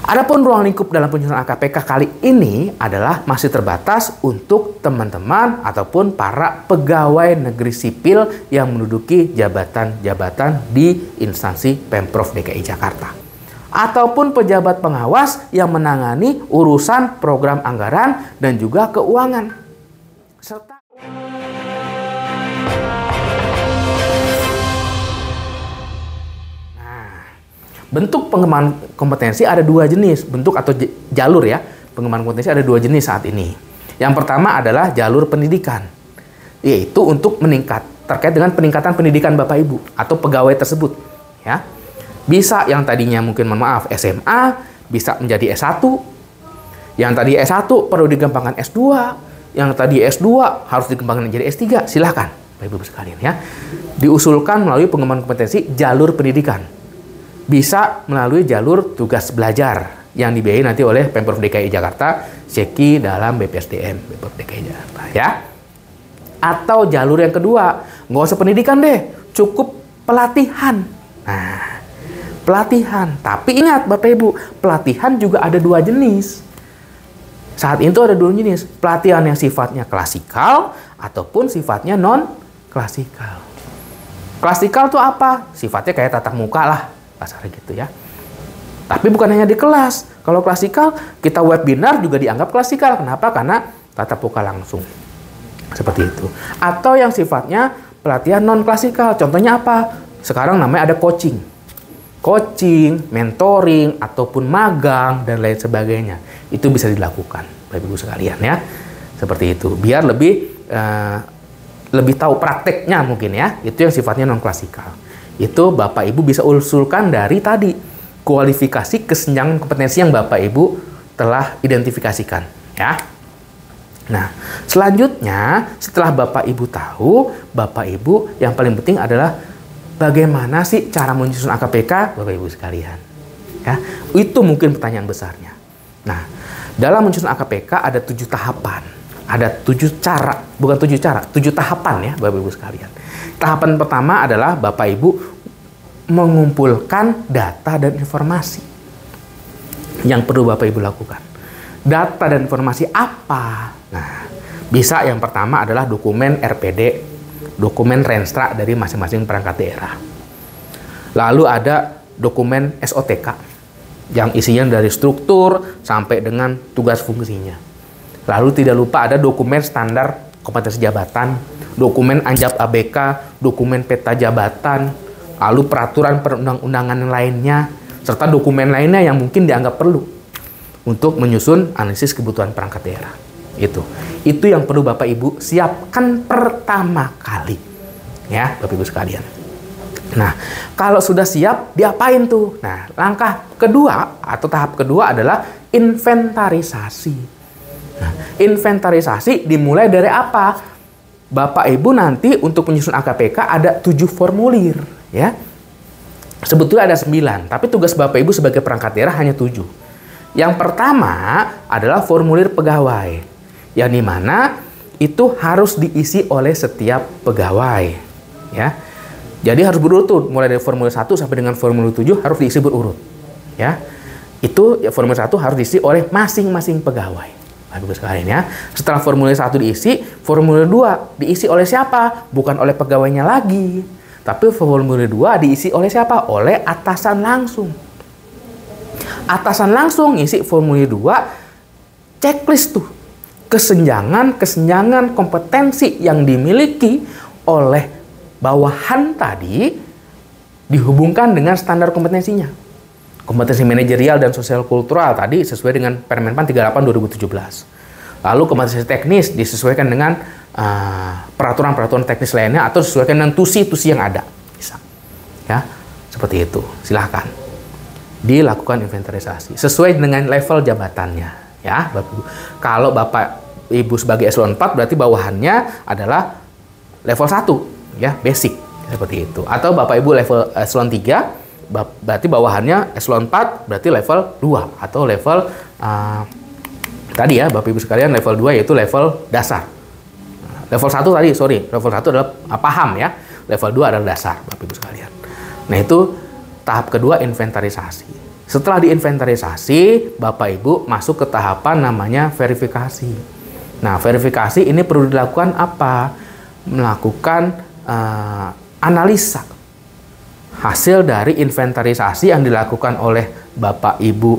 Adapun ruang lingkup dalam penyusunan AKPK kali ini adalah masih terbatas untuk teman-teman ataupun para pegawai negeri sipil yang menduduki jabatan-jabatan di instansi Pemprov DKI Jakarta. Ataupun pejabat pengawas yang menangani urusan program anggaran dan juga keuangan. Serta bentuk pengembangan kompetensi ada dua jenis, bentuk atau jalur ya. Pengembangan kompetensi ada dua jenis saat ini. Yang pertama adalah jalur pendidikan, yaitu untuk terkait dengan peningkatan pendidikan Bapak Ibu atau pegawai tersebut. Ya, bisa yang tadinya mungkin SMA, bisa menjadi S1. Yang tadi S1 perlu dikembangkan S2, yang tadi S2 harus dikembangkan menjadi S3. Silahkan, Bapak Ibu sekalian ya. Diusulkan melalui pengembangan kompetensi jalur pendidikan. Bisa melalui jalur tugas belajar yang dibiayai nanti oleh Pemprov DKI Jakarta, SEKI dalam BPSDM Pemprov DKI Jakarta ya. Atau jalur yang kedua, nggak usah pendidikan deh, cukup pelatihan. Nah, pelatihan. Tapi ingat Bapak Ibu, pelatihan juga ada dua jenis. Saat itu ada dua jenis, pelatihan yang sifatnya klasikal ataupun sifatnya non klasikal. Klasikal itu apa? Sifatnya kayak tatap muka lah. Kasarnya gitu ya. Tapi bukan hanya di kelas. Kalau klasikal, kita webinar juga dianggap klasikal. Kenapa? Karena tatap muka langsung. Seperti itu. Atau yang sifatnya pelatihan non-klasikal. Contohnya apa? Sekarang namanya ada coaching. Coaching, mentoring, ataupun magang, dan lain sebagainya. Itu bisa dilakukan, Bapak Ibu sekalian ya. Seperti itu. Biar lebih tahu prakteknya mungkin ya. Itu yang sifatnya non-klasikal. Itu Bapak Ibu bisa usulkan dari tadi kualifikasi kesenjangan kompetensi yang Bapak Ibu telah identifikasikan ya. Nah, selanjutnya setelah Bapak Ibu tahu, Bapak Ibu yang paling penting adalah bagaimana sih cara menyusun AKPK Bapak Ibu sekalian. Ya, itu mungkin pertanyaan besarnya. Nah, dalam menyusun AKPK ada 7 tahapan. Ada 7 cara, bukan 7 cara, 7 tahapan ya Bapak Ibu sekalian. Tahapan pertama adalah Bapak Ibu mengumpulkan data dan informasi yang perlu Bapak Ibu lakukan. Data dan informasi apa? Nah, bisa yang pertama adalah dokumen RPD, dokumen Renstra dari masing-masing perangkat daerah. Lalu ada dokumen SOTK yang isinya dari struktur sampai dengan tugas fungsinya. Lalu tidak lupa ada dokumen standar kompetensi jabatan, dokumen Anjap ABK, dokumen peta jabatan, lalu peraturan perundang-undangan lainnya, serta dokumen lainnya yang mungkin dianggap perlu untuk menyusun analisis kebutuhan perangkat daerah. Itu yang perlu Bapak Ibu siapkan pertama kali. Ya, Bapak Ibu sekalian. Nah, kalau sudah siap, diapain tuh? Nah, langkah kedua atau tahap kedua adalah inventarisasi. Nah, inventarisasi dimulai dari apa? Bapak Ibu nanti untuk menyusun AKPK ada 7 formulir ya. Sebetulnya ada 9, tapi tugas Bapak Ibu sebagai perangkat daerah hanya 7. Yang pertama adalah formulir pegawai, yang dimana itu harus diisi oleh setiap pegawai ya. Jadi harus berurut, mulai dari formulir 1 sampai dengan formulir 7 harus diisi berurut ya. Itu ya, formulir 1 harus diisi oleh masing-masing pegawai. Bapak Ibu sekalian ya. Setelah formulir 1 diisi, formulir 2 diisi oleh siapa? Bukan oleh pegawainya lagi. Tapi formulir 2 diisi oleh siapa? Oleh atasan langsung. Atasan langsung ngisi formulir 2, checklist tuh. Kesenjangan kompetensi yang dimiliki oleh bawahan tadi dihubungkan dengan standar kompetensinya. Kompetensi manajerial dan sosial kultural tadi sesuai dengan Permenpan 38 2017. Lalu kompetensi teknis disesuaikan dengan peraturan-peraturan teknis lainnya atau disesuaikan dengan tusi-tusi yang ada. Bisa. Ya, seperti itu. Silahkan dilakukan inventarisasi sesuai dengan level jabatannya. Ya, Bapak Ibu. Kalau Bapak Ibu sebagai eselon 4 berarti bawahannya adalah level 1, ya, basic. Seperti itu. Atau Bapak Ibu level eselon 3 berarti bawahannya eselon 4 berarti level 2 atau level tadi ya Bapak Ibu sekalian level 2 yaitu level dasar. Level 1 tadi, level 1 adalah paham ya. Level 2 adalah dasar Bapak Ibu sekalian. Nah, itu tahap kedua inventarisasi. Setelah diinventarisasi, Bapak Ibu masuk ke tahapan namanya verifikasi. Nah, verifikasi ini perlu dilakukan apa? Melakukan analisa hasil dari inventarisasi yang dilakukan oleh Bapak Ibu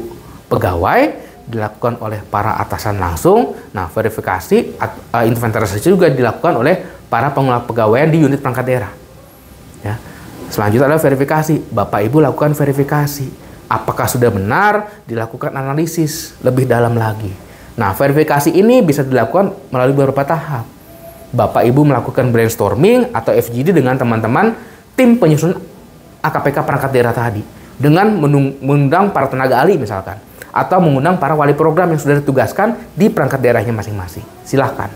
pegawai, dilakukan oleh para atasan langsung. Nah, verifikasi inventarisasi juga dilakukan oleh para pengelola pegawaian di unit perangkat daerah. Ya. Selanjutnya adalah verifikasi. Bapak Ibu lakukan verifikasi. Apakah sudah benar, dilakukan analisis lebih dalam lagi. Nah, verifikasi ini bisa dilakukan melalui beberapa tahap. Bapak Ibu melakukan brainstorming atau FGD dengan teman-teman tim penyusun AKPK perangkat daerah tadi, dengan mengundang para tenaga ahli misalkan, atau mengundang para wali program yang sudah ditugaskan di perangkat daerahnya masing-masing. Silahkan.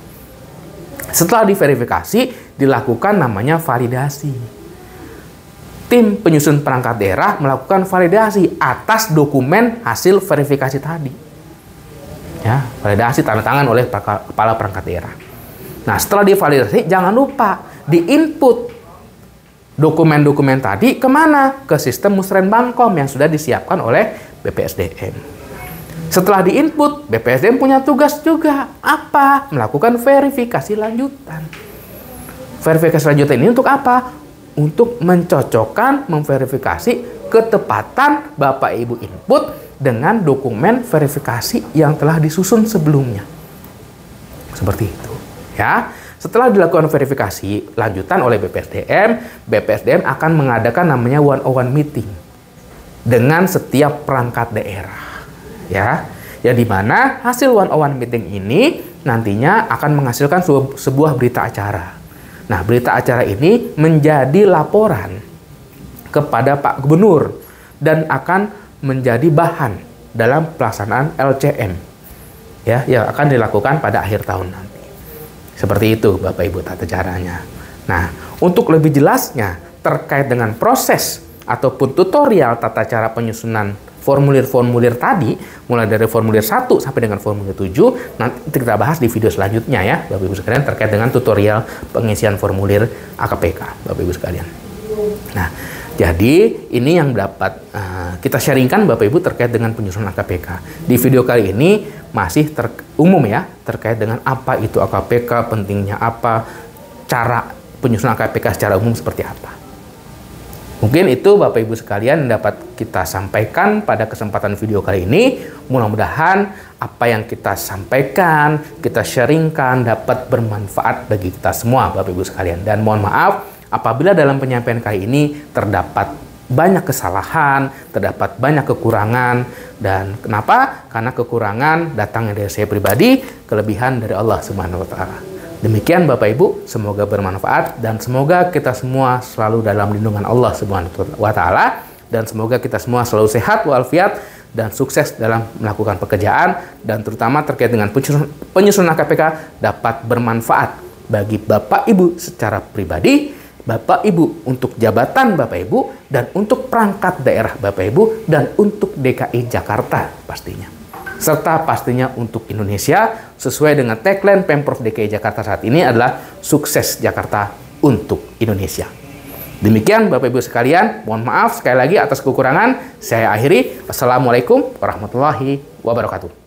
Setelah diverifikasi, dilakukan namanya validasi. Tim penyusun perangkat daerah melakukan validasi atas dokumen hasil verifikasi tadi. Ya, validasi tanda tangan oleh kepala perangkat daerah. Nah, setelah divalidasi, jangan lupa diinput dokumen-dokumen tadi kemana? Ke sistem Musrenbangkom yang sudah disiapkan oleh BPSDM. Setelah diinput, BPSDM punya tugas juga. Apa? Melakukan verifikasi lanjutan. Verifikasi lanjutan ini untuk apa? Untuk mencocokkan, memverifikasi ketepatan Bapak Ibu input dengan dokumen verifikasi yang telah disusun sebelumnya. Seperti itu, ya. Setelah dilakukan verifikasi lanjutan oleh BPSDM akan mengadakan namanya one-on-one meeting dengan setiap perangkat daerah, ya. Yang dimana hasil one-on-one meeting ini nantinya akan menghasilkan sebuah berita acara. Nah, berita acara ini menjadi laporan kepada Pak Gubernur dan akan menjadi bahan dalam pelaksanaan LCM, ya, yang akan dilakukan pada akhir tahun nanti. Seperti itu, Bapak Ibu, tata caranya. Nah, untuk lebih jelasnya terkait dengan proses ataupun tutorial tata cara penyusunan formulir-formulir tadi, mulai dari formulir 1 sampai dengan formulir 7, nanti kita bahas di video selanjutnya ya, Bapak Ibu sekalian, terkait dengan tutorial pengisian formulir AKPK, Bapak Ibu sekalian. Nah, jadi ini yang dapat kita sharingkan Bapak Ibu terkait dengan penyusunan AKPK. Di video kali ini masih umum ya, terkait dengan apa itu AKPK, pentingnya apa, cara penyusunan AKPK secara umum seperti apa. Mungkin itu Bapak Ibu sekalian yang dapat kita sampaikan pada kesempatan video kali ini. Mudah-mudahan apa yang kita sampaikan, kita sharingkan dapat bermanfaat bagi kita semua Bapak Ibu sekalian. Dan mohon maaf apabila dalam penyampaian kali ini terdapat banyak kesalahan, terdapat banyak kekurangan. Dan kenapa? Karena kekurangan datangnya dari saya pribadi, kelebihan dari Allah Subhanahu wa Ta'ala. Demikian Bapak Ibu, semoga bermanfaat dan semoga kita semua selalu dalam lindungan Allah Subhanahu wa Ta'ala, dan semoga kita semua selalu sehat walafiat dan sukses dalam melakukan pekerjaan, dan terutama terkait dengan penyusunan AKPK dapat bermanfaat bagi Bapak Ibu secara pribadi, Bapak Ibu untuk jabatan Bapak Ibu, dan untuk perangkat daerah Bapak Ibu, dan untuk DKI Jakarta pastinya. Serta pastinya untuk Indonesia, sesuai dengan tagline Pemprov DKI Jakarta saat ini adalah sukses Jakarta untuk Indonesia. Demikian Bapak Ibu sekalian, mohon maaf sekali lagi atas kekurangan. Saya akhiri. Wassalamualaikum warahmatullahi wabarakatuh.